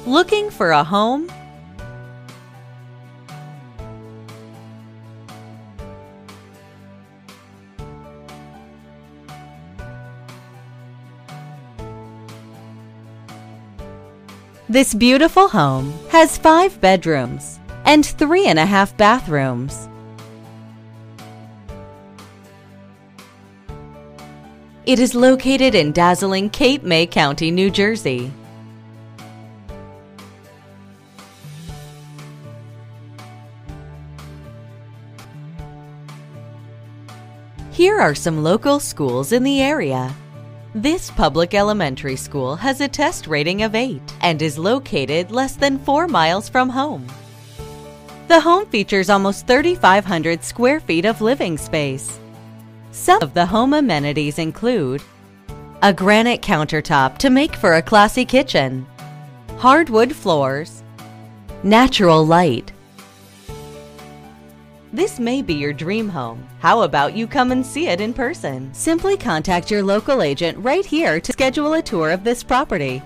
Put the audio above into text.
Looking for a home? This beautiful home has 5 bedrooms and 3.5 bathrooms. It is located in dazzling Cape May County, New Jersey. Here are some local schools in the area. This public elementary school has a test rating of 8 and is located less than 4 miles from home. The home features almost 3,500 square feet of living space. Some of the home amenities include a granite countertop to make for a classy kitchen, hardwood floors, natural light. This may be your dream home. How about you come and see it in person? Simply contact your local agent right here to schedule a tour of this property.